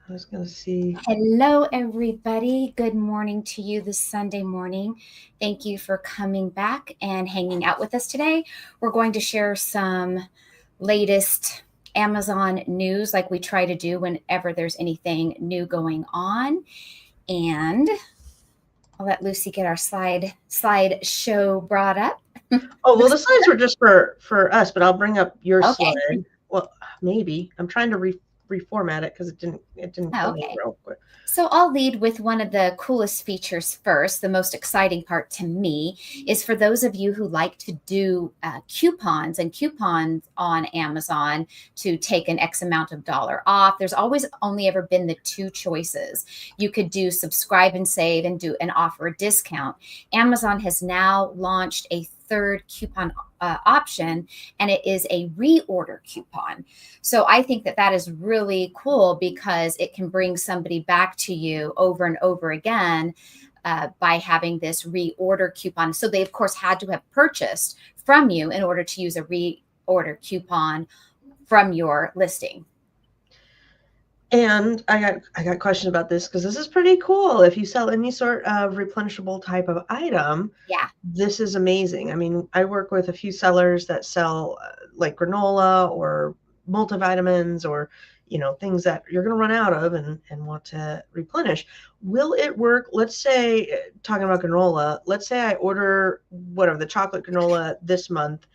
I was going to see. Hello, everybody. Good morning to you this Sunday morning. Thank you for coming back and hanging out with us today. We're going to share some latest Amazon news like we try to do whenever there's anything new going on. And I'll let Lucy get our slide show brought up. Oh, well, the slides were just for us, but I'll bring up your Okay. slide. Well, maybe. I'm trying to reformat it because it didn't Oh, come in okay. real quick. So I'll lead with one of the coolest features first. The most exciting part to me is for those of you who like to do coupons and coupons on Amazon to take an X amount of dollar off. There's always only ever been the two choices. You could do subscribe and save and do and offer a discount. Amazon has now launched a third coupon option, and it is a reorder coupon. So I think that that is really cool because it can bring somebody back to you over and over again by having this reorder coupon. So they, of course, had to have purchased from you in order to use a reorder coupon from your listing. And I got questions about this because this is pretty cool. If you sell any sort of replenishable type of item, Yeah. this is amazing. I mean, I work with a few sellers that sell like granola or multivitamins or things that you're going to run out of and want to replenish. Will it work? Let's say, talking about granola, let's say I order whatever the chocolate granola this month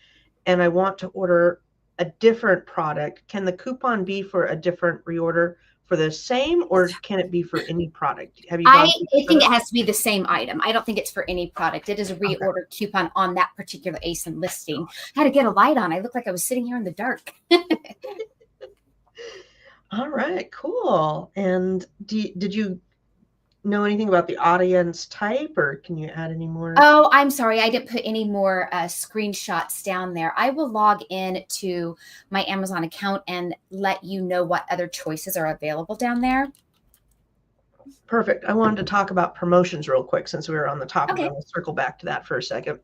and I want to order a different product. Can the coupon be for a different reorder for the same, or can it be for any product? Have you I gone through think that? it has to be the same item. I don't think it's for any product. It is a Okay. reorder coupon on that particular ASIN listing. I had to get a light on. I looked like I was sitting here in the dark. All right, cool. And did you know anything about the audience type, or can you add any more? Oh, I'm sorry. I didn't put any more screenshots down there. I will log in to my Amazon account and let you know what other choices are available down there. Perfect. I wanted to talk about promotions real quick since we were on the topic, Okay. and we'll circle back to that for a second.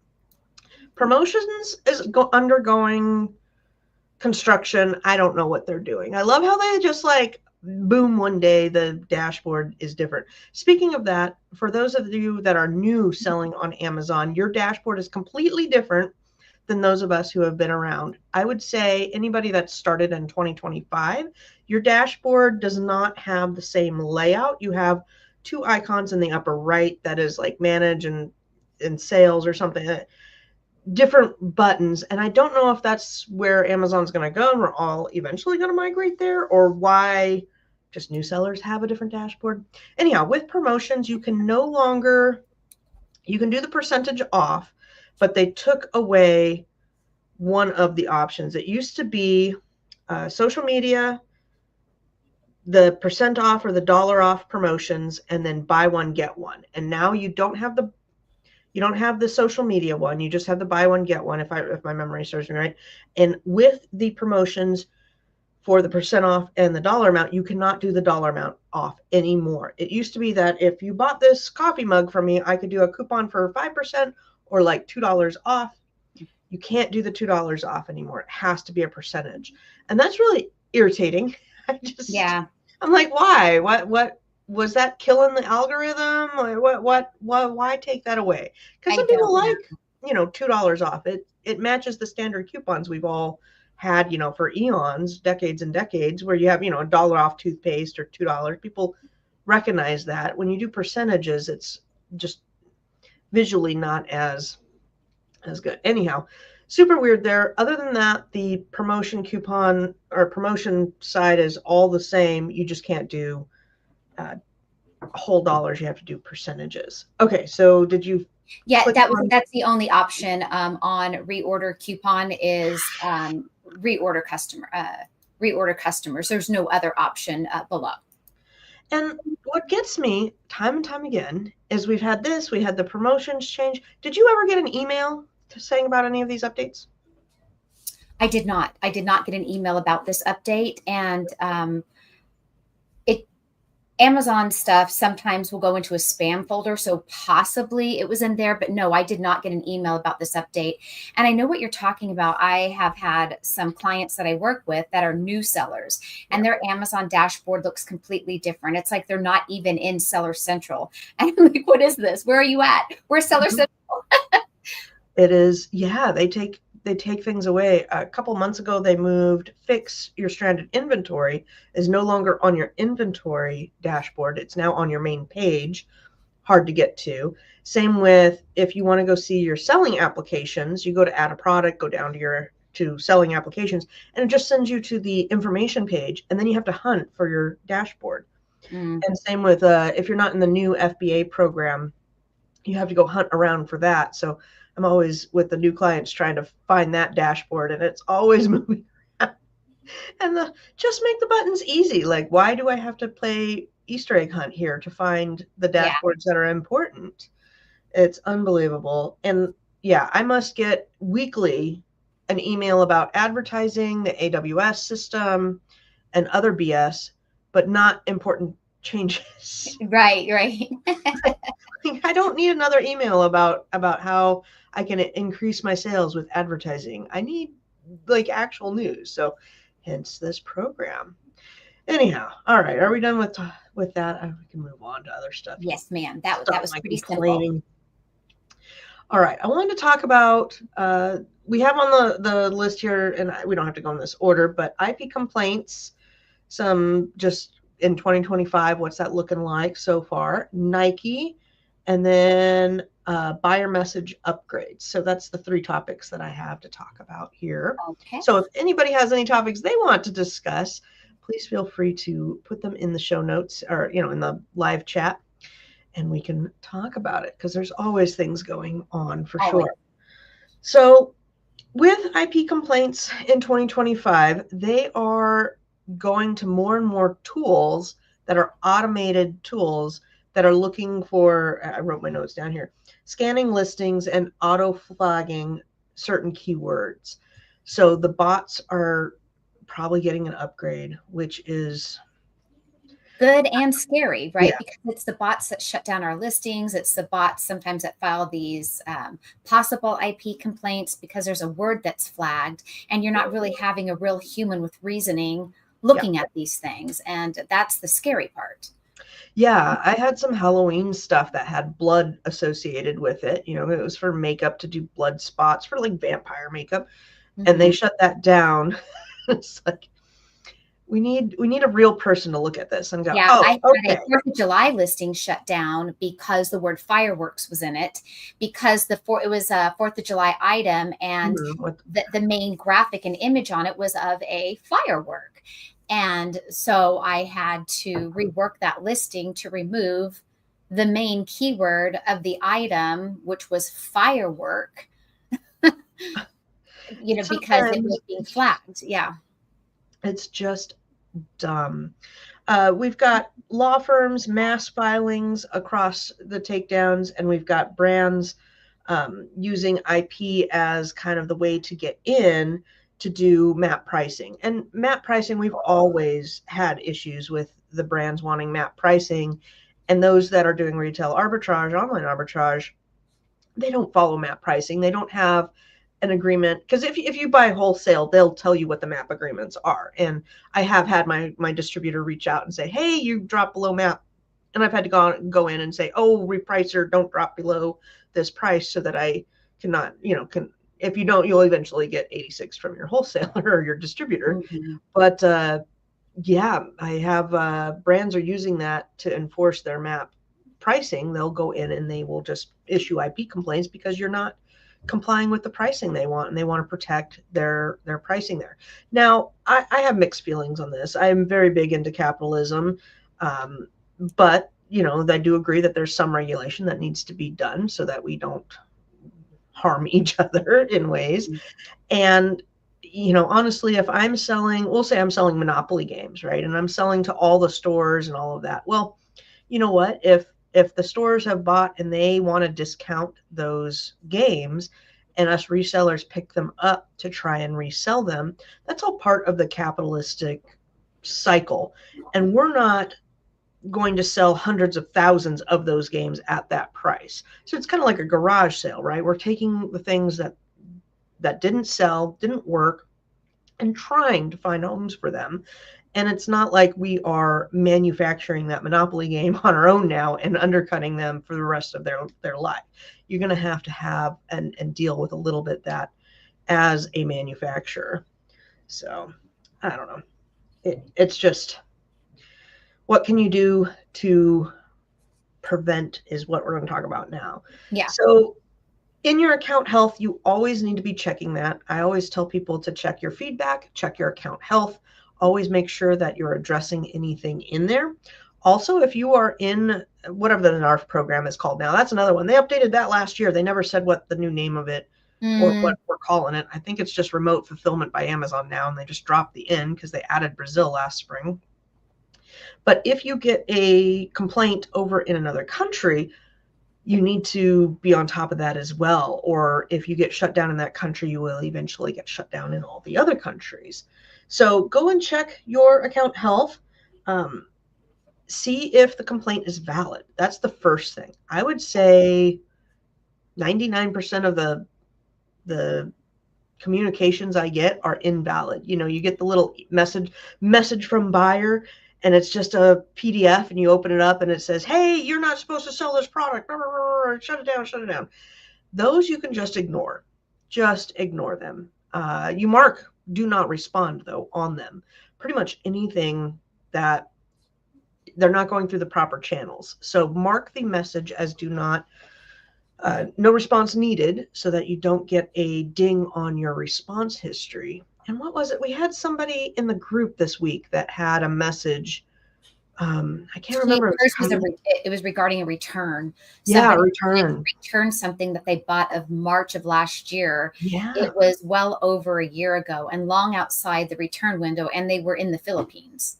Promotions is undergoing construction. I don't know what they're doing. I love how they just like boom one day the dashboard is different. Speaking of that, for those of you that are new selling on Amazon, your dashboard is completely different than those of us who have been around. I would say anybody that started in 2025, your dashboard does not have the same layout. You have two icons in the upper right that is like manage and sales or something, different buttons. And I don't know if that's where Amazon's going to go and we're all eventually going to migrate there, or why just new sellers have a different dashboard. Anyhow, with promotions, you can no longer, you can do the percentage off, but they took away one of the options. It used to be social media, the percent off or the dollar off promotions, and then buy one get one. And now you don't have the social media one. You just have the buy one get one. If my memory serves me right. And with the promotions for the percent off and the dollar amount, you cannot do the dollar amount off anymore. It used to be that if you bought this coffee mug from me, I could do a coupon for 5% or like $2 off. You can't do the $2 off anymore. It has to be a percentage. And that's really irritating. Yeah, I'm like, why? What was that killing the algorithm? Why take that away? Because I some people don't know. like, $2 off. It matches the standard coupons we've all had, for eons, decades and decades, where you have, a dollar off toothpaste or $2. People recognize that. When you do percentages, it's just visually not as good. Anyhow, super weird there. Other than that, the promotion coupon or promotion side is all the same. You just can't do uh, whole dollars. You have to do percentages. Okay, so did you Yeah, click on? that's the only option on reorder coupon is reorder customers. There's no other option below. And what gets me time and time again is we had the promotions change. Did you ever get an email saying about any of these updates? I did not. I did not get an email about this update, and it Amazon stuff sometimes will go into a spam folder. So possibly it was in there, but no, I did not get an email about this update. And I know what you're talking about. I have had some clients that I work with that are new sellers, and Yeah. their Amazon dashboard looks completely different. It's like they're not even in Seller Central. And I'm like, what is this? Where are you at? Where's Seller Mhm. Central? It is, yeah, they take things away. A couple months ago, they moved fix your stranded inventory is no longer on your inventory dashboard. It's now on your main page, hard to get to. Same with if you want to go see your selling applications, you go to add a product, go down to your to selling applications, and it just sends you to the information page, and then you have to hunt for your dashboard. Mm, And same with if you're not in the new FBA program, you have to go hunt around for that. So I'm always with the new clients trying to find that dashboard, and it's always moving around. And just make the buttons easy. Like, why do I have to play Easter egg hunt here to find the yeah. dashboards that are important? It's unbelievable. And yeah, I must get weekly an email about advertising, the AWS system, and other BS, but not important changes. Right, right. I don't need another email about how I can increase my sales with advertising. I need like actual news. So hence this program. Anyhow, all right. Are we done with that? We can move on to other stuff here. Yes, ma'am. That Stop was my pretty simple. complaining. All right. I wanted to talk about we have on the list here, and we don't have to go in this order, but IP complaints, some just in 2025, what's that looking like so far? Nike, and then buyer message upgrades. So that's the three topics that I have to talk about here. Okay. So if anybody has any topics they want to discuss, please feel free to put them in the show notes or in the live chat, and we can talk about it because there's always things going on for Always. sure. So with IP complaints in 2025, they are going to more and more tools that are automated tools that are looking for, I wrote my notes down here, scanning listings and auto flagging certain keywords. So the bots are probably getting an upgrade, which is, Good and scary, yeah, right? Because it's the bots that shut down our listings. It's the bots sometimes that file these possible IP complaints because there's a word that's flagged, and you're not really having a real human with reasoning yeah. looking at these things. And that's the scary part. Yeah, I had some Halloween stuff that had blood associated with it. It was for makeup to do blood spots for like vampire makeup, and they Mhm. shut that down. It's like we need a real person to look at this and go, Yeah, I "Oh, had a okay." 4th of July listing shut down because the word fireworks was in it, because it was a 4th of July item, and What the main graphic and image on it was of a firework. And so I had to rework that listing to remove the main keyword of the item, which was firework, because it sometimes was being flagged. Yeah. it's just dumb. We've got law firms, mass filings across the takedowns, and we've got brands using IP as kind of the way to get in to do map pricing. And map pricing, we've always had issues with the brands wanting map pricing, and those that are doing retail arbitrage, online arbitrage, they don't follow map pricing. They don't have an agreement because if you buy wholesale, they'll tell you what the map agreements are. And I have had my distributor reach out and say, "Hey, you dropped below map," and I've had to go in and say, "Oh, repricer, don't drop below this price so that I cannot, can if you don't, you'll eventually get 86 from your wholesaler or your distributor." Mhm. But yeah, I have brands are using that to enforce their map pricing. They'll go in and they will just issue IP complaints because you're not complying with the pricing they want, and they want to protect their pricing there. Now, I have mixed feelings on this. I'm very big into capitalism, but I do agree that there's some regulation that needs to be done so that we don't harm each other in ways. And honestly, if I'm selling, we'll say I'm selling Monopoly games, right? And I'm selling to all the stores and all of that. Well, you know what? If the stores have bought and they want to discount those games and us resellers pick them up to try and resell them, that's all part of the capitalistic cycle. And we're not going to sell hundreds of thousands of those games at that price. So it's kind of like a garage sale, right? We're taking the things that didn't sell, didn't work, and trying to find homes for them. And it's not like we are manufacturing that Monopoly game on our own now and undercutting them for the rest of their life. You're going to have and deal with a little bit that as a manufacturer. So I don't know. It's just, what can you do to prevent is what we're going to talk about now. Yeah. So in your account health, you always need to be checking that. I always tell people to check your feedback, check your account health, always make sure that you're addressing anything in there. Also, if you are in whatever the NARF program is called now, that's another one. They updated that last year. They never said what the new name of it or what we're calling it. I think it's just remote fulfillment by Amazon now, and they just dropped the N because they added Brazil last spring. But if you get a complaint over in another country, you need to be on top of that as well. Or if you get shut down in that country, you will eventually get shut down in all the other countries. So go and check your account health. See if the complaint is valid. That's the first thing. I would say 99% of the communications I get are invalid. You know, you get the little message from buyer, and it's just a PDF, and you open it up and it says, hey, you're not supposed to sell this product. Shut it down, shut it down. Those you can just ignore. Just ignore them. You mark do not respond, though, on them. Pretty much anything that they're not going through the proper channels. So mark the message as do not, no response needed, so that you don't get a ding on your response history. And what was it? We had somebody in the group this week that had a message. I can't remember. It was regarding a return. Yeah, return. Returned something that they bought of March of last year. Yeah. It was well over a year ago and long outside the return window, and they were in the Philippines.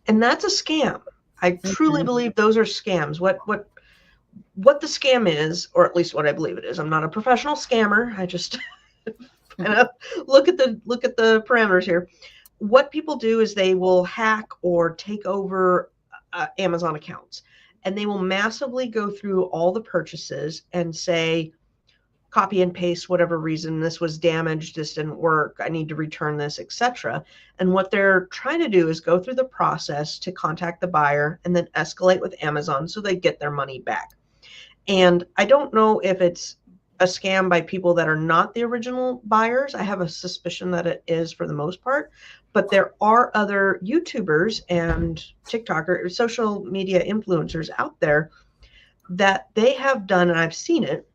And that's a scam. I truly believe those are scams. What the scam is, or at least what I believe it is. I'm not a professional scammer. I just kind of look at the parameters here. What people do is they will hack or take over Amazon accounts, and they will massively go through all the purchases and say, copy and paste whatever reason, this was damaged, this didn't work, I need to return this, etc. And what they're trying to do is go through the process to contact the buyer and then escalate with Amazon so they get their money back. And I don't know if it's a scam by people that are not the original buyers. I have a suspicion that it is for the most part, but there are other YouTubers and TikTokers, social media influencers out there that they have done, and I've seen it,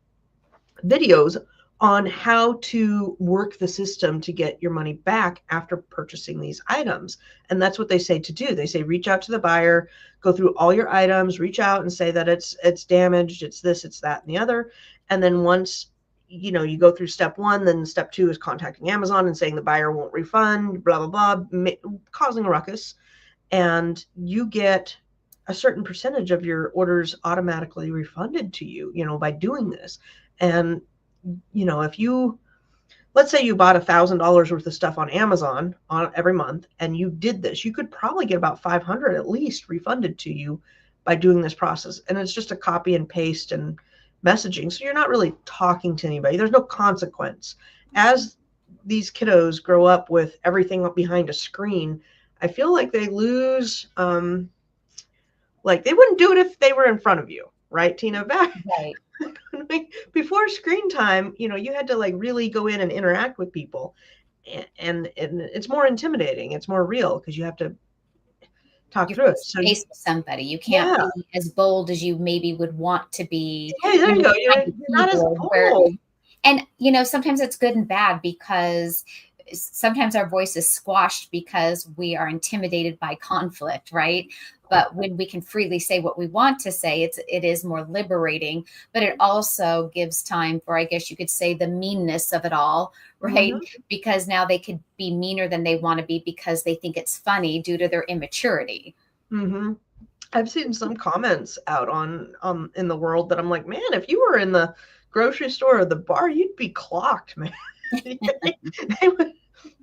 videos on how to work the system to get your money back after purchasing these items. And that's what they say to do. They say, reach out to the buyer, go through all your items, reach out and say that it's damaged, it's this, it's that, and the other. And then once, you know, you go through step one, then step two is contacting Amazon and saying the buyer won't refund, blah, blah, blah, causing a ruckus. And you get a certain percentage of your orders automatically refunded to you, you know, by doing this. And, you know, if you, let's say you bought $1,000 worth of stuff on Amazon every month, and you did this, you could probably get about 500 at least refunded to you by doing this process. And it's just a copy and paste and messaging. So you're not really talking to anybody. There's no consequence. As these kiddos grow up with everything up behind a screen, I feel like they lose, like they wouldn't do it if they were in front of you, right, Tina? Right. Before screen time, you know, you had to like really go in and interact with people, and it's more intimidating. It's more real because you have to talk through it. So face with somebody. You can't be as bold as you maybe would want to be. Hey, there you go. You're not as bold. And, you know, sometimes it's good and bad, because sometimes our voice is squashed because we are intimidated by conflict, right? But when we can freely say what we want to say, it is more liberating, but it also gives time for, I guess you could say, the meanness of it all, right? Mm-hmm. Because now they could be meaner than they want to be because they think it's funny due to their immaturity. Mm-hmm. I've seen some comments out on in the world that I'm like, man, if you were in the grocery store or the bar, you'd be clocked, man.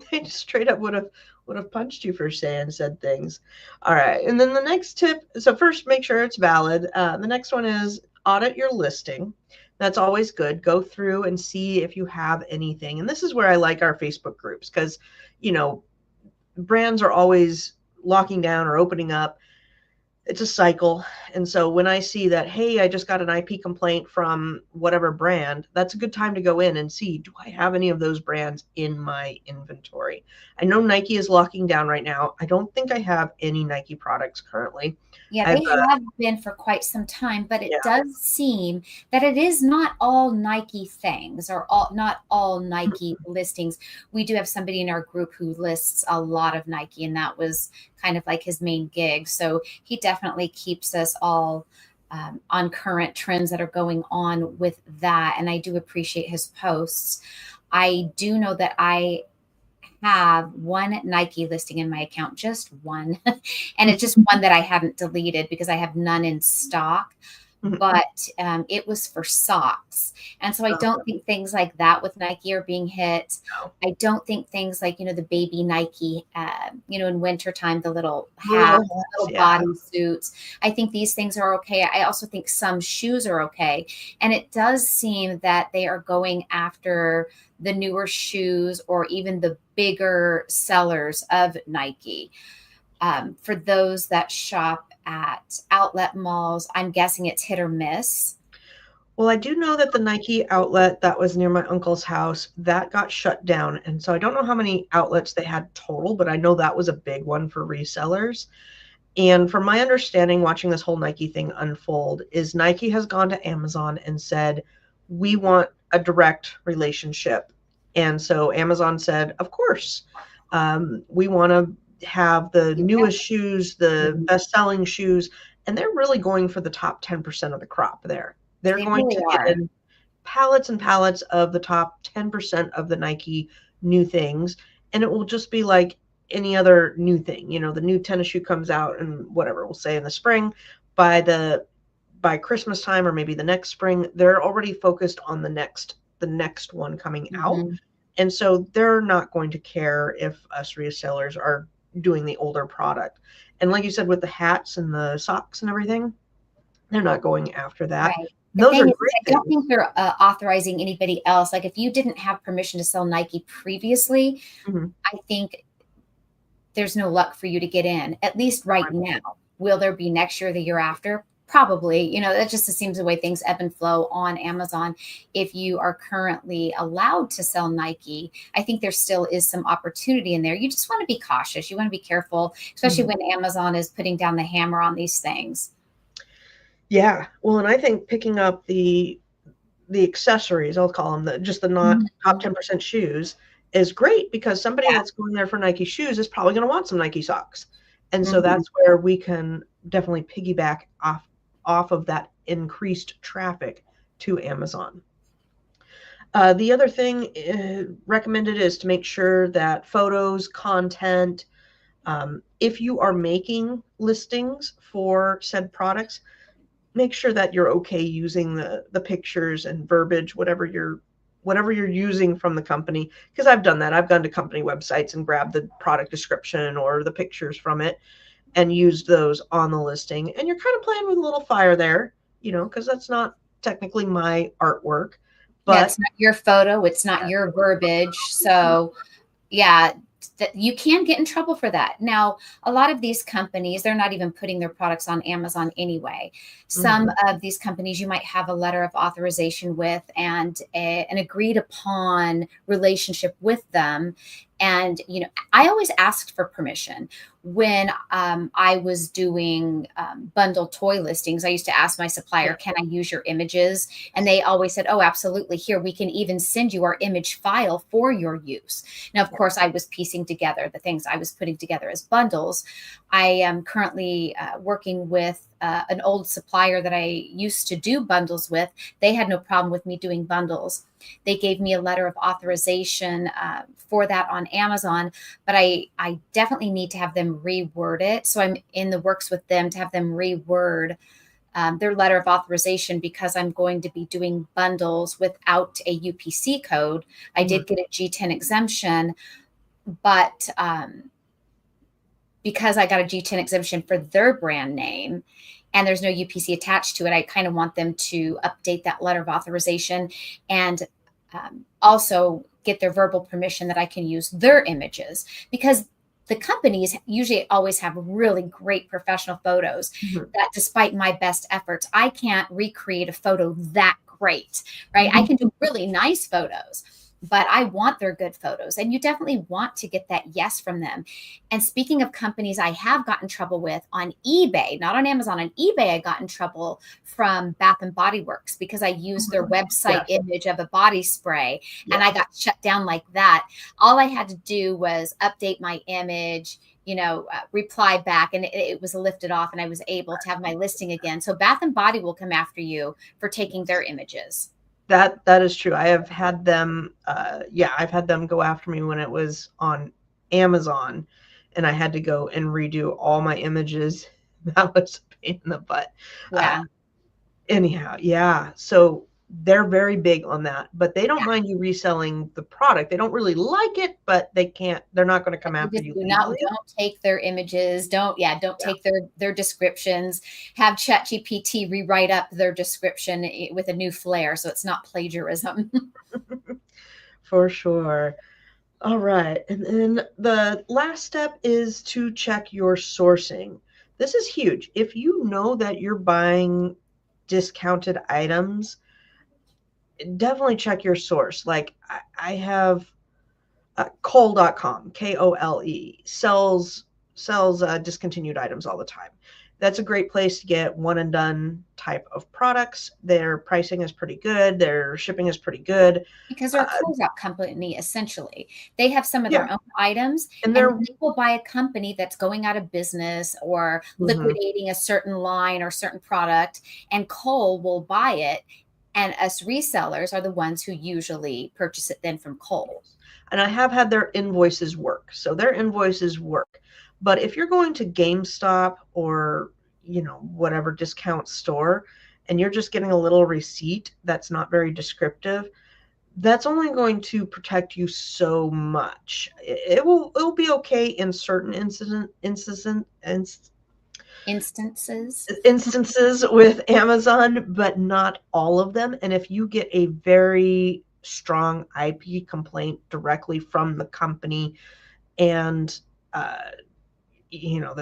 They just straight up would would have punched you for saying said things. All right. And then the next tip, so first make sure it's valid. The next one is audit your listing. That's always good. Go through and see if you have anything. And this is where I like our Facebook groups because, you know, brands are always locking down or opening up. It's a cycle. And so when I see that, hey, I just got an IP complaint from whatever brand, that's a good time to go in and see, do I have any of those brands in my inventory? I know Nike is locking down right now. I don't think I have any Nike products currently. Yeah, I've, they have been for quite some time, but it yeah. does seem that it is not all Nike things or not all Nike listings. We do have somebody in our group who lists a lot of Nike, and that was kind of like his main gig. So he definitely keeps us all on current trends that are going on with that. And I do appreciate his posts. I do know that I have one Nike listing in my account, just one. And it's just one that I haven't deleted because I have none in stock. But it was for socks. And so I don't think things like that with Nike are being hit. I don't think things like, the baby Nike, in wintertime, the little hats, little bodysuits. I think these things are okay. I also think some shoes are okay. And it does seem that they are going after the newer shoes or even the bigger sellers of Nike. For those that shop at outlet malls, I'm guessing it's hit or miss. Well, I do know that the Nike outlet that was near my uncle's house, that got shut down. And so I don't know how many outlets they had total, but I know that was a big one for resellers. And from my understanding, watching this whole Nike thing unfold, is Nike has gone to Amazon and said, we want a direct relationship. And so Amazon said, of course, we want to have the newest shoes, the best selling shoes. And they're really going for the top 10% of the crop there. They're going to get in pallets and pallets of the top 10% of the Nike new things. And it will just be like any other new thing. The new tennis shoe comes out and whatever, we'll say in the spring. By Christmas time or maybe the next spring, they're already focused on the next one coming out. And so they're not going to care if us resellers are doing the older product. And like you said, with the hats and the socks and everything, they're not going after that. Right. Those are great I don't think they're authorizing anybody else. Like if you didn't have permission to sell Nike previously, I think there's no luck for you to get in, at least right now. Will there be next year, the year after? Probably. That just seems the way things ebb and flow on Amazon. If you are currently allowed to sell Nike, I think there still is some opportunity in there. You just want to be cautious. You want to be careful, especially when Amazon is putting down the hammer on these things. Yeah. Well, and I think picking up the accessories, I'll call them just the not top 10% shoes, is great because somebody that's going there for Nike shoes is probably going to want some Nike socks. And so that's where we can definitely piggyback off of that increased traffic to Amazon. The other thing recommended is to make sure that photos, content, if you are making listings for said products, make sure that you're okay using the pictures and verbiage, whatever you're using from the company. Because I've done that. I've gone to company websites and grabbed the product description or the pictures from it and used those on the listing. And you're kind of playing with a little fire there, because that's not technically my artwork. But it's not your photo. It's not your verbiage. So yeah, that you can get in trouble for that. Now, a lot of these companies, they're not even putting their products on Amazon anyway. Some of these companies you might have a letter of authorization with and an agreed upon relationship with them. And, I always asked for permission when I was doing bundle toy listings. I used to ask my supplier, can I use your images? And they always said, oh, absolutely. Here, we can even send you our image file for your use. Now, of course, I was piecing together the things I was putting together as bundles. I am currently working with an old supplier that I used to do bundles with. They had no problem with me doing bundles. They gave me a letter of authorization for that on Amazon, but I definitely need to have them reword it. So I'm in the works with them to have them reword their letter of authorization because I'm going to be doing bundles without a UPC code. I did get a G10 exemption, but because I got a G10 exemption for their brand name and there's no UPC attached to it, I kind of want them to update that letter of authorization and also get their verbal permission that I can use their images, because the companies usually always have really great professional photos that despite my best efforts, I can't recreate a photo that great, right? I can do really nice photos, but I want their good photos. And you definitely want to get that yes from them. And speaking of companies I have gotten in trouble with on eBay, not on Amazon, on eBay, I got in trouble from Bath and Body Works because I used their website image of a body spray and I got shut down like that. All I had to do was update my image, reply back, and it was lifted off and I was able to have my listing again. So Bath and Body will come after you for taking their images. That is true. I have had them, I've had them go after me when it was on Amazon, and I had to go and redo all my images. That was a pain in the butt. Yeah. Anyhow, yeah. So they're very big on that, but they don't mind you reselling the product. They don't really like it, but they're not going to come after you. Don't take their images. Don't take their descriptions. Have ChatGPT rewrite up their description with a new flair so it's not plagiarism. For sure. All right. And then the last step is to check your sourcing. This is huge. If you know that you're buying discounted items, definitely check your source. Like I have Kole.com, Kole, sells discontinued items all the time. That's a great place to get one and done type of products. Their pricing is pretty good. Their shipping is pretty good. Because they're a closeout company, essentially. They have some of their own items, and they will buy a company that's going out of business or liquidating a certain line or certain product, and Kole will buy it. And us resellers are the ones who usually purchase it then from Kole. And I have had their invoices work. So their invoices work. But if you're going to GameStop or, whatever discount store, and you're just getting a little receipt that's not very descriptive, that's only going to protect you so much. It'll be okay in certain instances with Amazon, but not all of them. And if you get a very strong IP complaint directly from the company, and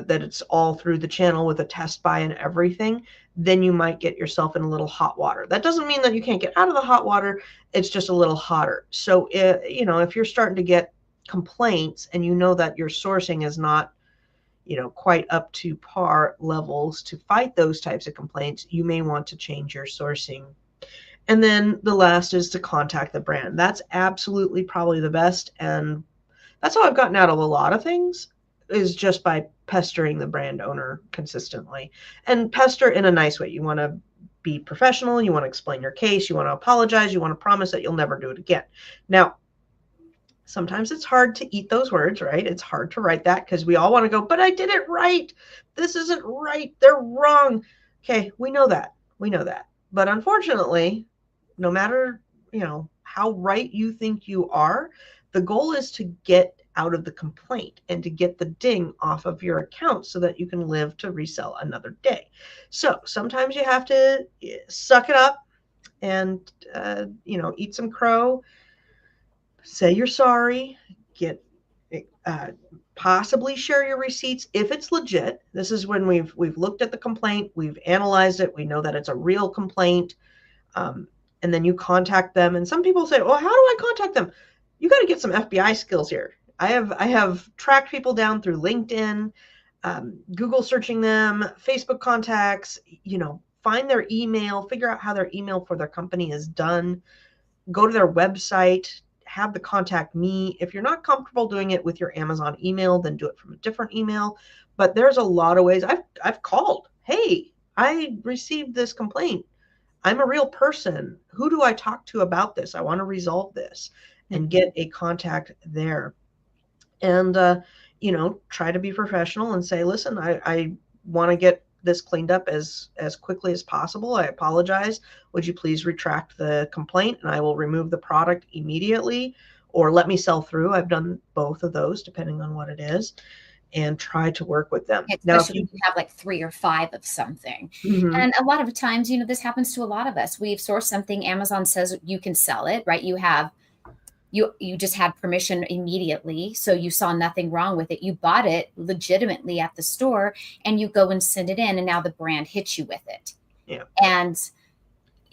that it's all through the channel with a test buy and everything, then you might get yourself in a little hot water. That doesn't mean that you can't get out of the hot water. It's just a little hotter. So, if you're starting to get complaints and you know that your sourcing is not, quite up to par levels to fight those types of complaints, you may want to change your sourcing. And then the last is to contact the brand. That's absolutely probably the best. And that's how I've gotten out of a lot of things, is just by pestering the brand owner consistently. And pester in a nice way. You want to be professional. You want to explain your case. You want to apologize. You want to promise that you'll never do it again. Now, sometimes it's hard to eat those words, right? It's hard to write that because we all want to go, but I did it right. This isn't right. They're wrong. Okay, we know that. But unfortunately, no matter, how right you think you are, the goal is to get out of the complaint and to get the ding off of your account so that you can live to resell another day. So sometimes you have to suck it up and, eat some crow, say you're sorry, get possibly share your receipts if it's legit. This is when we've looked at the complaint, we've analyzed it, we know that it's a real complaint, and then you contact them. And some people say, well, how do I contact them? You got to get some FBI skills here. I have tracked people down through LinkedIn, Google searching them, Facebook contacts, find their email, figure out how their email for their company is done, go to their website, have the contact me. If you're not comfortable doing it with your Amazon email, then do it from a different email. But there's a lot of ways. I've called. Hey, I received this complaint. I'm a real person. Who do I talk to about this? I want to resolve this, and get a contact there. And, try to be professional and say, listen, I want to get this cleaned up as quickly as possible. I apologize. Would you please retract the complaint and I will remove the product immediately, or let me sell through. I've done both of those depending on what it is. and try to work with them. Now, if Especially you, when you have like 3 or 5 of something. mhm, And a lot of times, this happens to a lot of us. We've sourced something, Amazon says you can sell it, right? You just had permission immediately, so you saw nothing wrong with it. You bought it legitimately at the store, and you go and send it in, and now the brand hits you with it. yeah, And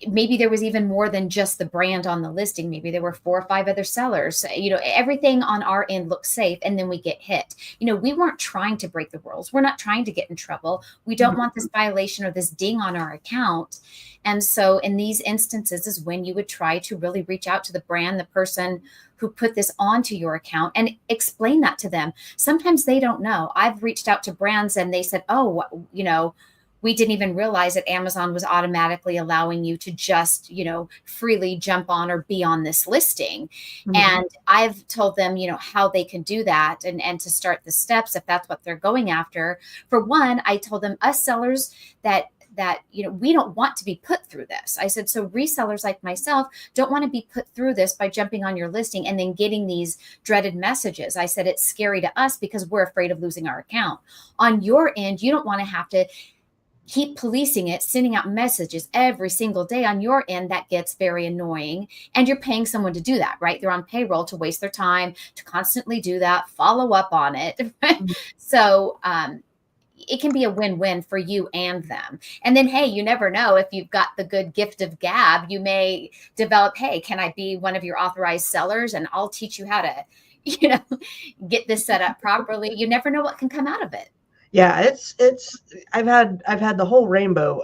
maybe there was even more than just the brand on the listing. Maybe there were 4 or 5 other sellers. Everything on our end looks safe, and then we get hit. We weren't trying to break the rules. We're not trying to get in trouble. We don't want this violation or this ding on our account. And so in these instances is when you would try to really reach out to the brand, the person who put this onto your account, and explain that to them. Sometimes they don't know. I've reached out to brands and they said, oh, we didn't even realize that Amazon was automatically allowing you to just, freely jump on or be on this listing. mhm, And I've told them, how they can do that, and to start the steps if that's what they're going after. For one, I told them, us sellers that we don't want to be put through this. I said, so resellers like myself don't want to be put through this by jumping on your listing and then getting these dreaded messages. I said, it's scary to us because we're afraid of losing our account. On your end, you don't want to have to keep policing it, sending out messages every single day. On your end, that gets very annoying. And you're paying someone to do that, right? They're on payroll to waste their time to constantly do that, follow up on it. mhm. So it can be a win-win for you and them. And then, hey, you never know, if you've got the good gift of gab, you may develop, hey, can I be one of your authorized sellers? And I'll teach you how to, get this set up properly. You never know what can come out of it. Yeah, it's I've had the whole rainbow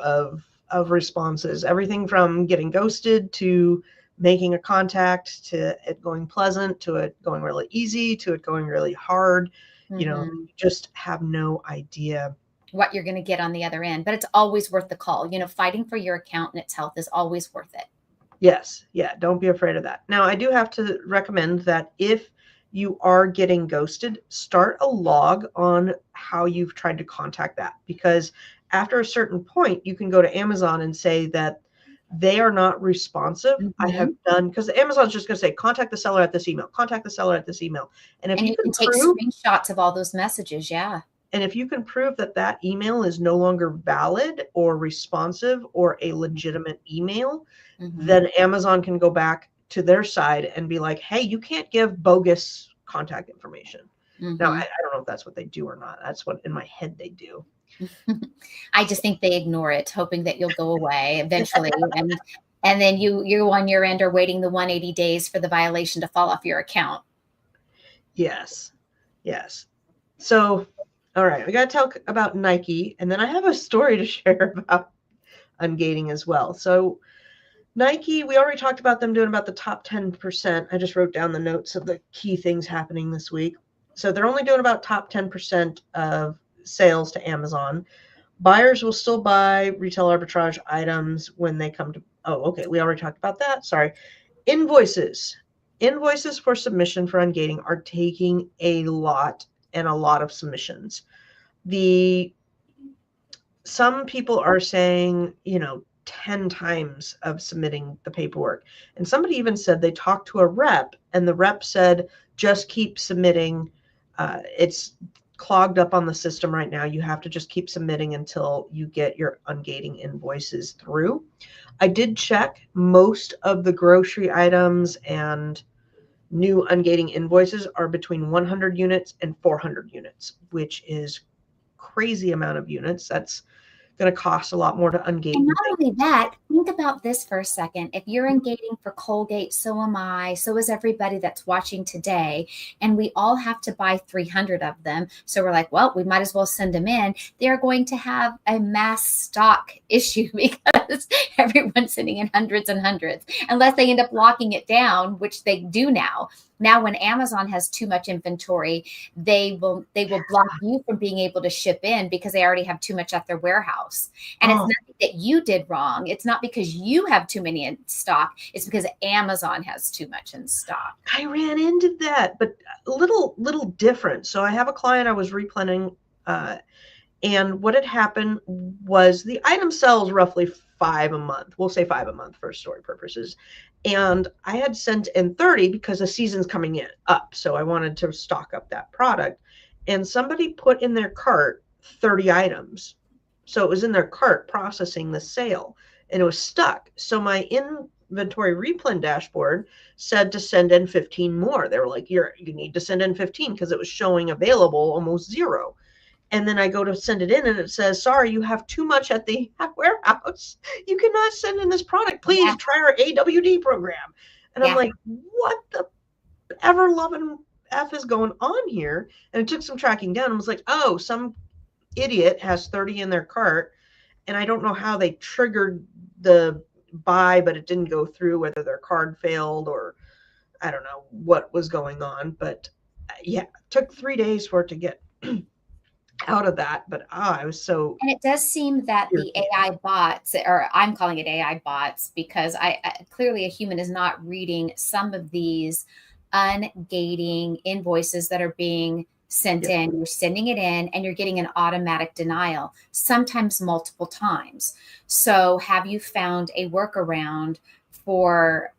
of responses, everything from getting ghosted to making a contact to it going pleasant to it going really easy to it going really hard. Mm-hmm. You just have no idea. What you're going to get on the other end, but it's always worth the call. Fighting for your account and its health is always worth it. Yes, yeah, don't be afraid of that. Now, I do have to recommend that if you are getting ghosted, start a log on how you've tried to contact that, because after a certain point, you can go to Amazon and say that they are not responsive. I have Mm-hmm. done, because Amazon's just going to say, contact the seller at this email, contact the seller at this email. And if And you you can can take prove screenshots of all those messages. Yeah. and if you can prove that that email is no longer valid or responsive or a legitimate email, Mm-hmm. then Amazon can go back to their side and be like, hey, you can't give bogus contact information. Now, Mm-hmm. I don't know if that's what they do or not. That's what in my head they do. I just think they ignore it, hoping that you'll go away eventually. And then you on your end are waiting the 180 days for the violation to fall off your account. Yes. Yes. So, all right, we got to talk about Nike. And then I have a story to share about Ungating as well. So, Nike, we already talked about them doing about the top 10%. I just wrote down the notes of the key things happening this week. So they're only doing about top 10% of sales to Amazon. Buyers will still buy retail arbitrage items when they come to, oh, okay, we already talked about that. Sorry. Invoices. Invoices for submission for Ungating are taking a lot of submissions. The Some people are saying, 10 times of submitting the paperwork. And somebody even said they talked to a rep and the rep said, just keep submitting. It's clogged up on the system right now. You have to just keep submitting until you get your Ungating invoices through. I did check most of the grocery items and new Ungating invoices are between 100 units and 400 units, which is crazy amount of units. That's going to cost a lot more to ungate. And not only that, think about this for a second. If you're Ungating for Colgate, so am I, so is everybody that's watching today. And we all have to buy 300 of them. So we're like, well, we might as well send them in. They're going to have a mass stock issue because everyone's sending in hundreds and hundreds, unless they end up locking it down, which they do now. Now, when Amazon has too much inventory, they will block you from being able to ship in because they already have too much at their warehouse. And it's Oh, nothing that you did wrong. It's not because you have too many in stock. It's because Amazon has too much in stock. I ran into that, but a little different. So I have a client I was replanning, and what had happened was the item sells roughly 5 a month. We'll say 5 a month for story purposes. And I had sent in 30 because the season's coming in up. So I wanted to stock up that product. and somebody put in their cart 30 items. So it was in their cart processing the sale, and it was stuck. So my inventory replen dashboard said to send in 15 more. They were like, you need to send in 15 because it was showing available almost zero. And then I go to send it in and it says, sorry, you have too much at the warehouse. You cannot send in this product. Please Yeah. try our AWD program. And I'm Yeah. like, what the ever loving F is going on here? And it took some tracking down and was like, oh, some idiot has 30 in their cart. And I don't know how they triggered the buy, but it didn't go through, whether their card failed or I don't know what was going on. But yeah, it took 3 days for it to get out of that. But I was so And it does seem that the irritated. AI bots, or I'm calling it AI bots, because clearly a human is not reading some of these ungating invoices that are being sent Yep. in. You're sending it in and you're getting an automatic denial, sometimes multiple times. So, have you found a workaround for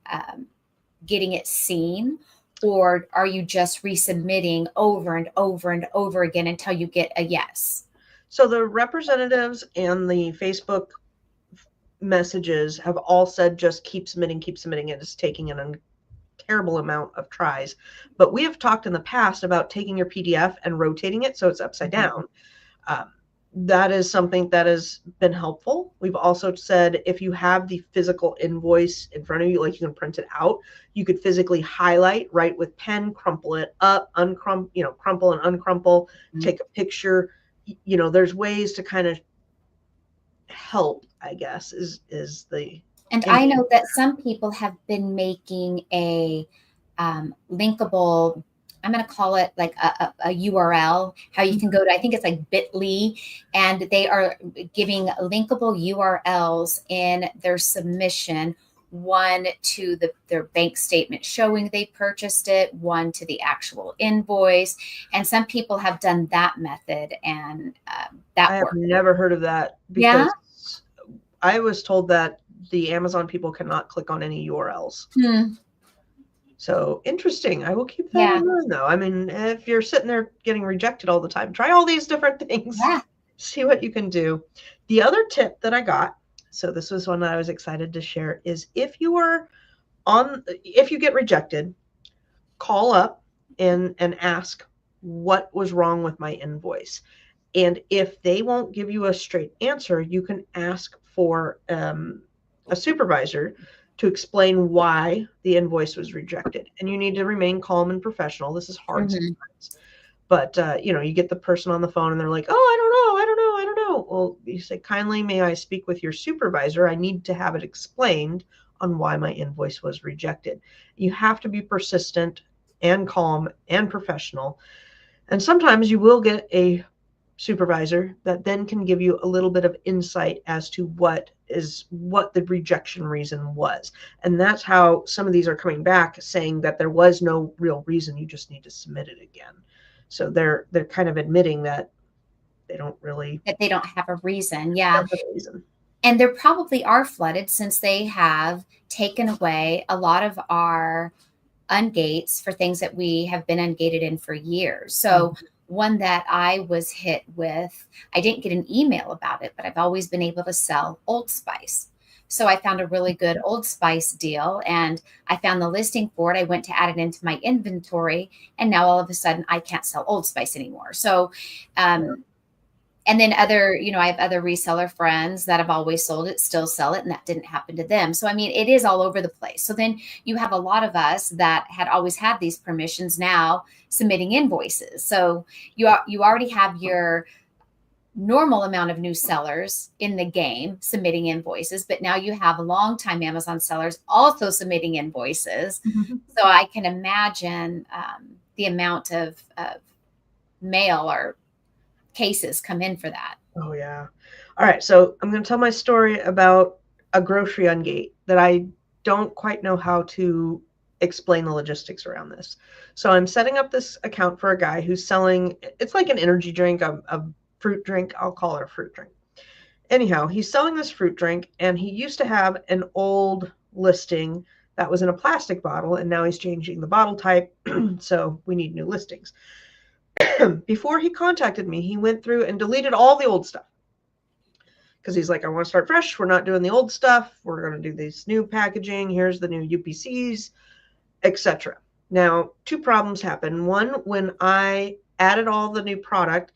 getting it seen? Or are you just resubmitting over and over and over again until you get a yes? So the representatives and the Facebook messages have all said just keep submitting, keep submitting. It is taking an terrible amount of tries. But we have talked in the past about taking your PDF and rotating it so it's upside Mhm. down. Um, that is something that has been helpful. We've also said if you have the physical invoice in front of you, like you can print it out, you could physically highlight, write with pen, crumple it up, crumple and uncrumple, take a picture. There's ways to kind of help, I guess, is the And I aim. know that some people have been making a linkable, I'm going to call it like a URL, how you can go to, I think it's like bit.ly, and they are giving linkable URLs in their submission, one to their bank statement showing they purchased it, one to the actual invoice. And some people have done that method, and I that have worked. never heard of that Yeah. because I was told that the Amazon people cannot click on any URLs. Hmm. So interesting. I will keep that Yeah. in mind, though. I mean, if you're sitting there getting rejected all the time, try all these different things, Yeah. see what you can do. The other tip that I got, so this was one that I was excited to share, is if you get rejected, call up and ask what was wrong with my invoice. And if they won't give you a straight answer, you can ask for a supervisor to explain why the invoice was rejected. And you need to remain calm and professional. This is hard Hmm. sometimes. But, you get the person on the phone and they're like, oh, I don't know. I don't know. I don't know. Well, you say, kindly, may I speak with your supervisor? I need to have it explained on why my invoice was rejected. You have to be persistent and calm and professional. And sometimes you will get a supervisor that then can give you a little bit of insight as to what the rejection reason was. And that's how some of these are coming back saying that there was no real reason, you just need to submit it again. So they're kind of admitting that they don't really That they don't have a reason. Yeah. have a reason. And there probably are flooded, since they have taken away a lot of our ungates for things that we have been ungated in for years. So, one that I was hit with, I didn't get an email about it, but I've always been able to sell Old Spice. So I found a really good Old Spice deal, and I found the listing for it. I went to add it into my inventory, and now all of a sudden I can't sell Old Spice anymore. So, and then I have other reseller friends that have always sold it, still sell it, and that didn't happen to them. So I mean, it is all over the place. So then you have a lot of us that had always had these permissions now submitting invoices. So you already have your normal amount of new sellers in the game submitting invoices, but now you have longtime Amazon sellers also submitting invoices. So I can imagine the amount of mail or cases come in for that. Oh yeah. All right, so I'm going to tell my story about a grocery ungate that I don't quite know how to explain the logistics around this. So I'm setting up this account for a guy who's selling, it's like an energy drink, a fruit drink. I'll call it a fruit drink. Anyhow, he's selling this fruit drink, and he used to have an old listing that was in a plastic bottle, and now he's changing the bottle type. So we need new listings. Before he contacted me, he went through and deleted all the old stuff because he's like, I want to start fresh. We're not doing the old stuff. We're going to do this new packaging. Here's the new UPCs, etc. Now, two problems happened. One, when I added all the new product,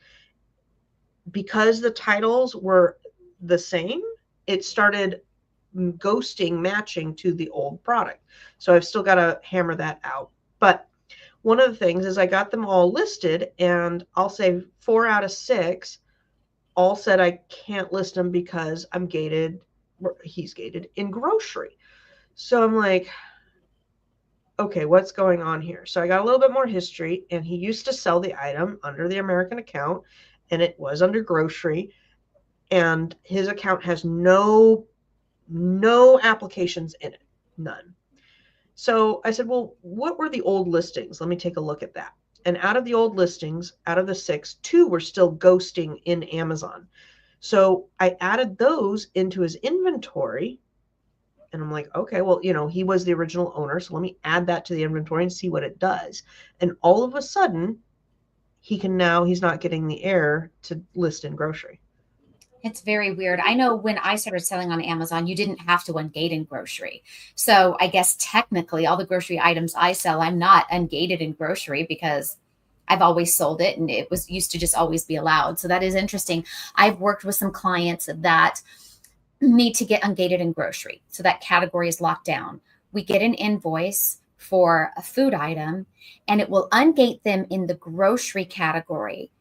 because the titles were the same, it started ghosting matching to the old product. So I've still got to hammer that out. But one of the things is I got them all listed, and I'll say 4 out of 6 all said I can't list them because I'm gated, he's gated in grocery. So I'm like, okay, what's going on here? So I got a little bit more history, and he used to sell the item under the American account, and it was under grocery, and his account has no applications in it, none. So I said, well, what were the old listings? Let me take a look at that. And out of the old listings, out of the 6, 2 were still ghosting in Amazon. So I added those into his inventory, and I'm like, okay, well, he was the original owner, so let me add that to the inventory and see what it does. And all of a sudden, he's not getting the error to list in grocery. It's very weird. I know when I started selling on Amazon, you didn't have to ungate in grocery. So I guess technically all the grocery items I sell, I'm not ungated in grocery because I've always sold it and it was used to just always be allowed. So that is interesting. I've worked with some clients that need to get ungated in grocery. So that category is locked down. We get an invoice for a food item and it will ungate them in the grocery category.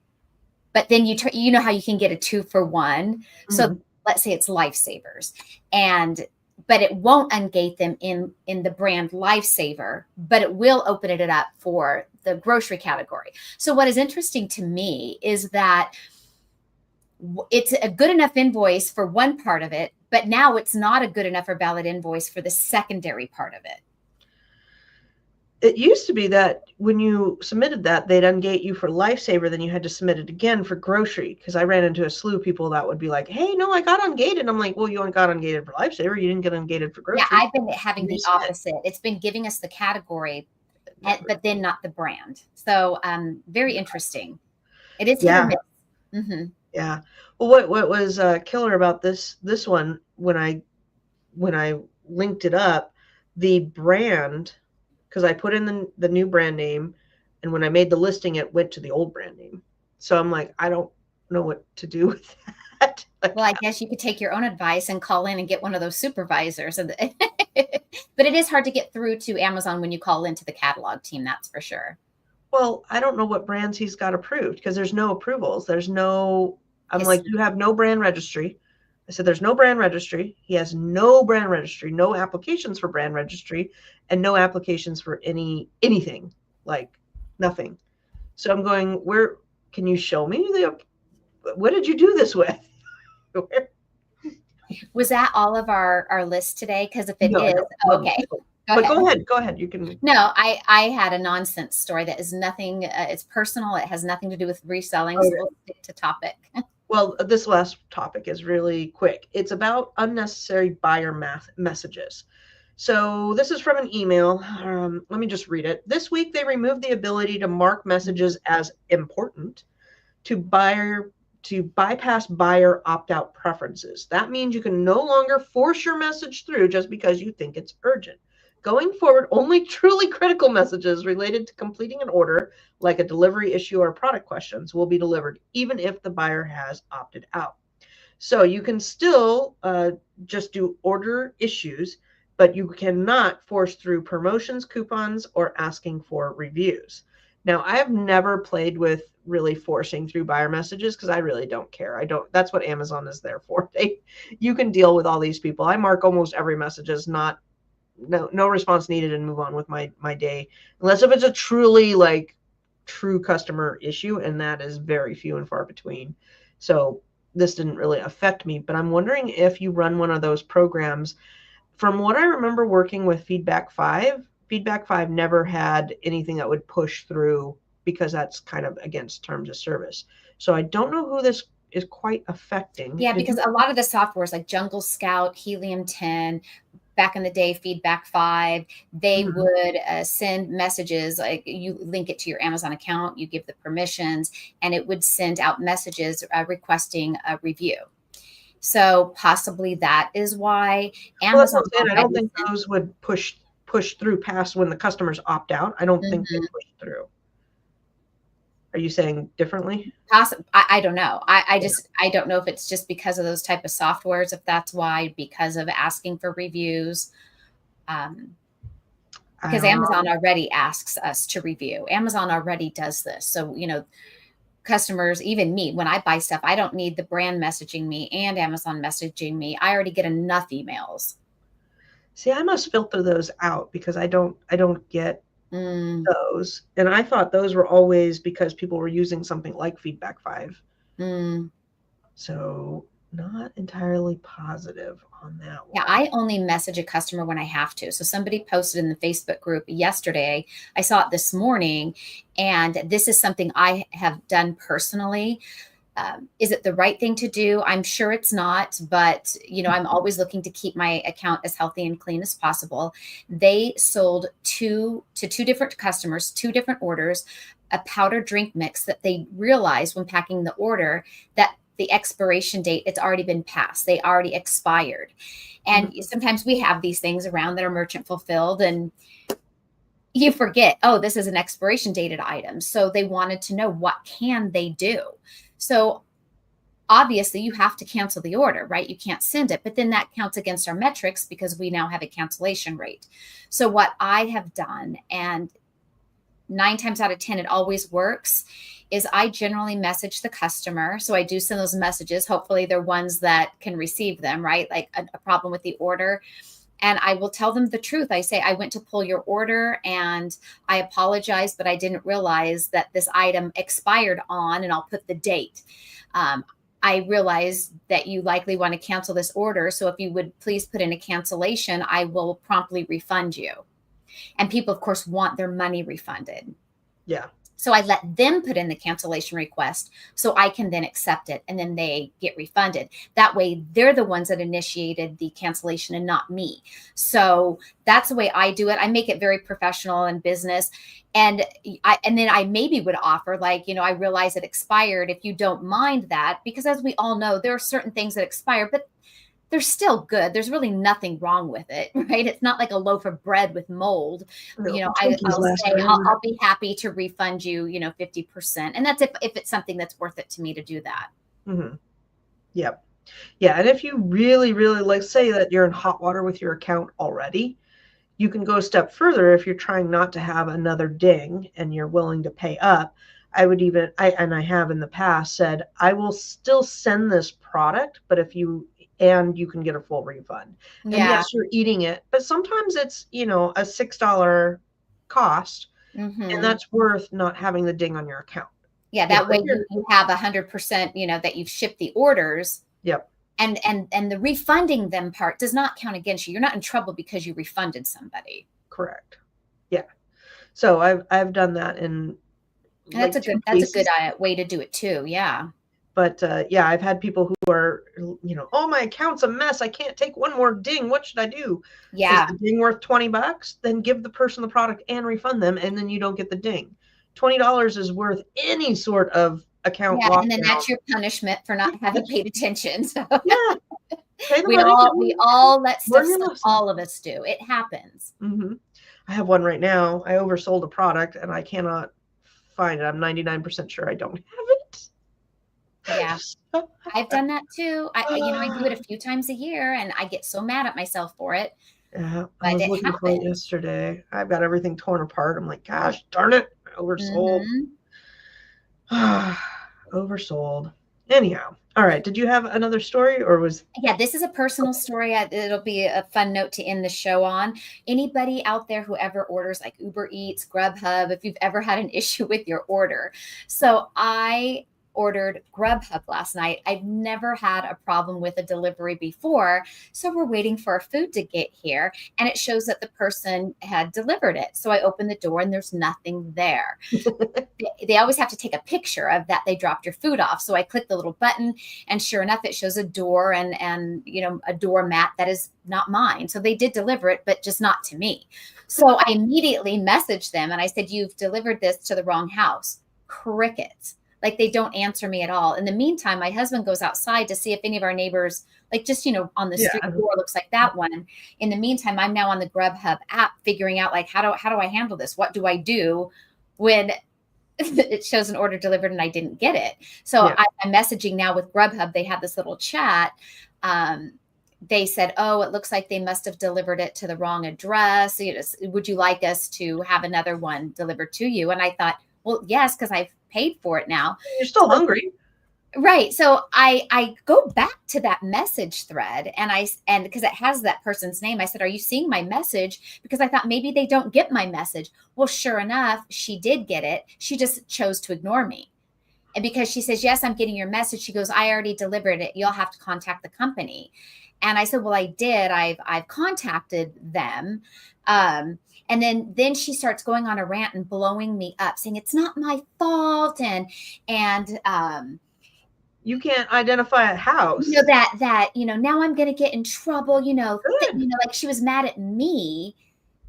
But then you know how you can get a 2-for-1. Mm-hmm. So let's say it's Lifesavers, but it won't ungate them in the brand Lifesaver, but it will open it up for the grocery category. So what is interesting to me is that it's a good enough invoice for one part of it, but now it's not a good enough or valid invoice for the secondary part of it. It used to be that when you submitted that, they'd ungate you for Lifesaver, then you had to submit it again for grocery. Because I ran into a slew of people that would be like, hey, no, I got ungated. I'm like, well, you got ungated for Lifesaver. You didn't get ungated for grocery. Yeah, I've been having the opposite. It's been giving us the category, but then not the brand. So very interesting. It is hit or miss. Mm-hmm. Yeah. Well, what was killer about this one, when I linked it up, the brand, because I put in the new brand name, and when I made the listing, it went to the old brand name. So I'm like, I don't know what to do with that. Well, I guess you could take your own advice and call in and get one of those supervisors. But it is hard to get through to Amazon when you call into the catalog team, that's for sure. Well, I don't know what brands he's got approved because there's no approvals. I'm like, you have no brand registry. I said, there's no brand registry. He has no brand registry, no applications for brand registry, and no applications for anything, like nothing. So I'm going, where can you show me what did you do this with? Was that all of our list today? Because if it is, okay. Go ahead. You can. No, I had a nonsense story that is nothing. It's personal. It has nothing to do with reselling. So we'll stick to topic. Well, this last topic is really quick. It's about unnecessary buyer messages. So this is from an email. Let me just read it. This week, they removed the ability to mark messages as important to bypass buyer opt-out preferences. That means you can no longer force your message through just because you think it's urgent. Going forward, only truly critical messages related to completing an order, like a delivery issue or product questions, will be delivered, even if the buyer has opted out. So you can still just do order issues, but you cannot force through promotions, coupons, or asking for reviews. Now, I have never played with really forcing through buyer messages because I really don't care. That's what Amazon is there for. You can deal with all these people. I mark almost every message as no response needed and move on with my day, unless if it's a truly true customer issue, and that is very few and far between. So this didn't really affect me, but I'm wondering if you run one of those programs. From what I remember working with Feedback 5 never had anything that would push through because that's kind of against terms of service. So I don't know who this is quite affecting. Yeah, because a lot of the softwares like Jungle Scout, Helium 10, back in the day, Feedback 5, they Mhm. would send messages, like you link it to your Amazon account, you give the permissions, and it would send out messages requesting a review. So possibly that is why Well, that's what Amazon I'm saying. I don't already think sent. those would push through past when the customers opt out. I don't think they Mhm. push through. Are you saying differently? I don't know. I Yeah. just I don't know if it's just because of those type of softwares, if that's why, because of asking for reviews. Um, I because don't Amazon know. already asks us to review. Amazon already does this. So, customers, even me, when I buy stuff, I don't need the brand messaging me and Amazon messaging me. I already get enough emails. See, I must filter those out because I don't get Mm, those. And I thought those were always because people were using something like Feedback 5. mm. So not entirely positive on that Yeah, one. I only message a customer when I have to. So somebody posted in the Facebook group yesterday. I saw it this morning, and this is something I have done personally. Is it the right thing to do? I'm sure it's not, but I'm always looking to keep my account as healthy and clean as possible. They sold two different customers, two different orders, a powder drink mix that they realized when packing the order that the expiration date, it's already been passed. They already expired. And Mhm. sometimes we have these things around that are merchant fulfilled, and you forget, oh, this is an expiration dated item. So they wanted to know, what can they do? So obviously you have to cancel the order, right? You can't send it, but then that counts against our metrics because we now have a cancellation rate. So what I have done, and 9 times out of 10, it always works, is I generally message the customer. So I do send those messages. Hopefully they're ones that can receive them, right? Like a problem with the order. And I will tell them the truth. I say, I went to pull your order and I apologize, but I didn't realize that this item expired on, and I'll put the date. Um, I realize that you likely want to cancel this order. So if you would please put in a cancellation, I will promptly refund you. And people, of course, want their money refunded. Yeah. So I let them put in the cancellation request so I can then accept it, and then they get refunded. That way they're the ones that initiated the cancellation and not me. So that's the way I do it. I make it very professional and business. And then I maybe would offer, like, I realize it expired. If you don't mind that, because as we all know, there are certain things that expire, but they're still good. There's really nothing wrong with it, right? It's not like a loaf of bread with mold. No, Twinkies I'll last say, forever. I'll be happy to refund you, 50%. And that's if it's something that's worth it to me to do that. Hmm. Yep. Yeah. And if you really, really like, say that you're in hot water with your account already, you can go a step further if you're trying not to have another ding and you're willing to pay up. I have in the past said, I will still send this product, but and you can get a full refund. And Yeah. yes, you're eating it, but sometimes it's, a $6 cost, and Hmm. that's worth not having the ding on your account. Yeah. That If way you're, you have 100%, that you've shipped the orders, yep, and the refunding them part does not count against you. You're not in trouble because you refunded somebody. correct. Yeah. So I've done that in And like two that's a good cases. way to do it too. Yeah. But yeah, I've had people who are, oh, my account's a mess. I can't take one more ding. What should I do? Is Yeah. the ding worth $20? Then give the person the product and refund them, and then you don't get the ding. $20 is worth any sort of account Yeah, and then lockdown. that's your punishment for not having paid attention. So Yeah, pay the we money all we and all let stuff learn your slip. lesson. All of us do. It happens. Hmm. I have one right now. I oversold a product and I cannot find it. I'm 99% sure I don't Yeah, have I've done that too. I do it a it. few times a year, and I get so mad at myself for it, Yeah, I but was it looking for it happens. yesterday. I've got everything torn apart. I'm like, gosh darn it, oversold. Hmm. Oversold. Anyhow, all right. Did you have another story or was Yeah, this is a personal okay? story. It'll be a fun note to end the show on. Anybody out there who ever orders like Uber Eats, Grubhub, if you've ever had an issue with your order. So I ordered Grubhub last night. I've never had a problem with a delivery before. So we're waiting for our food to get here, and it shows that the person had delivered it. So I open the door and there's nothing there. They always have to take a picture of that they dropped your food off. So I click the little button, and sure enough, it shows a door and a doormat that is not mine. So they did deliver it, but just not to me. So I immediately messaged them and I said, "You've delivered this to the wrong house." Crickets. Like, they don't answer me at all. In the meantime, my husband goes outside to see if any of our neighbors, like, just, on the street door looks like that one. In the meantime, I'm now on the Grubhub app figuring out, like, how do I handle this? What do I do when it shows an order delivered and I didn't get it? So I'm messaging now with Grubhub. They had this little chat. They said, "Oh, it looks like they must have delivered it to the wrong address. Would you like us to have another one delivered to you?" And I thought, well, yes, because I've paid for it now. You're still hungry. Right. So I go back to that message thread and because it has that person's name, I said, "Are you seeing my message?" Because I thought maybe they don't get my message. Well, sure enough, she did get it. She just chose to ignore me. And because she says, "Yes, I'm getting your message," she goes, "I already delivered it. You'll have to contact the company." And I said, "Well, I did. I've contacted them." And then she starts going on a rant and blowing me up, saying it's not my fault, and you can't identify a house. That now I'm going to get in trouble. Like, she was mad at me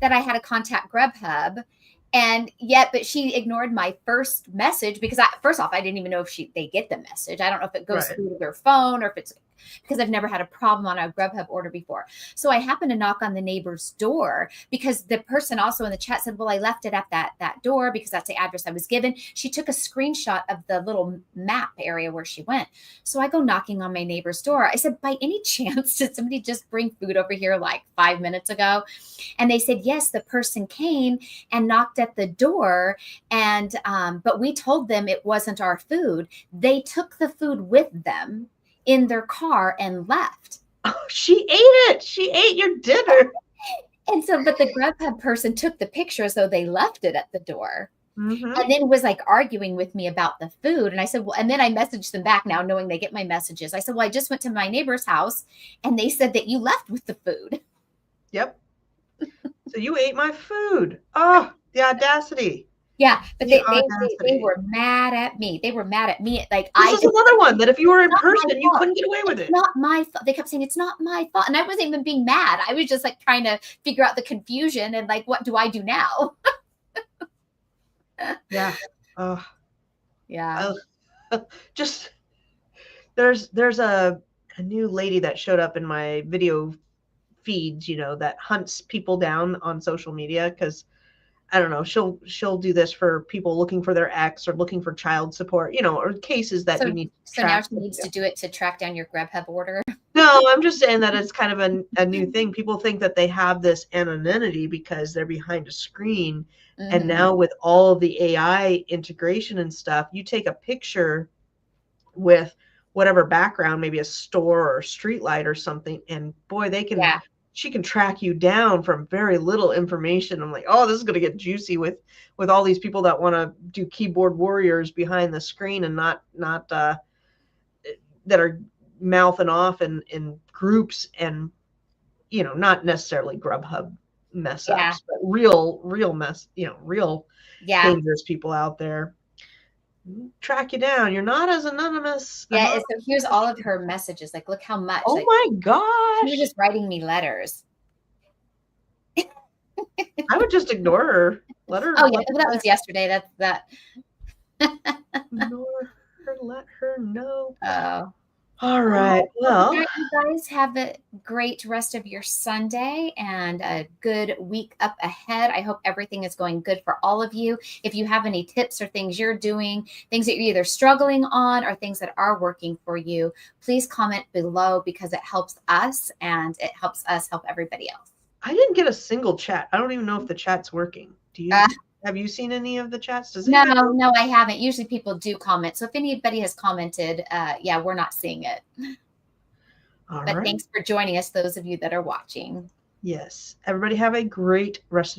that I had to contact Grubhub. But she ignored my first message because first off, I didn't even know if they get the message. I don't know if it goes through their phone or if it's, because I've never had a problem on a Grubhub order before. So I happened to knock on the neighbor's door because the person also in the chat said, "Well, I left it at that door because that's the address I was given." She took a screenshot of the little map area where she went. So I go knocking on my neighbor's door. I said, "By any chance, did somebody just bring food over here like 5 minutes ago?" And they said, "Yes, the person came and knocked at the door, and but we told them it wasn't our food. They took the food with them in their car and left." Oh, she ate it. She ate your dinner. And so, but the Grubhub person took the picture as though they left it at the door. Mm-hmm. And then was like arguing with me about the food. And I said, well, and then I messaged them back now, knowing they get my messages. I said, "Well, I just went to my neighbor's house and they said that you left with the food." Yep. So you ate my food. Oh, the audacity. Yeah, but they were mad at me. They were mad at me. Like, this is another one that if you were in person, you couldn't get away with it. It's not my fault. They kept saying it's not my fault, and I wasn't even being mad. I was just like trying to figure out the confusion and like, what do I do now? Yeah. Yeah. Just there's a new lady that showed up in my video feeds, that hunts people down on social media because, I don't know, she'll do this for people looking for their ex or looking for child support, or cases that you need to track. So now she needs to do it to track down your Grubhub order? No, I'm just saying that it's kind of a new thing. People think that they have this anonymity because they're behind a screen. Mm-hmm. And now with all of the AI integration and stuff, you take a picture with whatever background, maybe a store or a street light or something, and boy, she can track you down from very little information. I'm like, oh, this is going to get juicy with all these people that want to do keyboard warriors behind the screen and not that are mouthing off in groups and, not necessarily Grubhub mess ups, but real mess, real dangerous people out there. Track you down. You're not as anonymous. Yeah. So here's all of her messages. Like, look how much. Oh my gosh. She was just writing me letters. I would just ignore her. Let her. Oh yeah, that was yesterday. That's that. Ignore her. Let her know. Oh. All right. Well, you guys have a great rest of your Sunday and a good week up ahead. I hope everything is going good for all of you. If you have any tips or things you're doing, things that you're either struggling on or things that are working for you, please comment below because it helps us and it helps us help everybody else. I didn't get a single chat. I don't even know if the chat's working. Do you? Have you seen any of the chats? No, I haven't. Usually people do comment. So if anybody has commented, we're not seeing it. But thanks for joining us, those of you that are watching. Yes. Everybody have a great rest of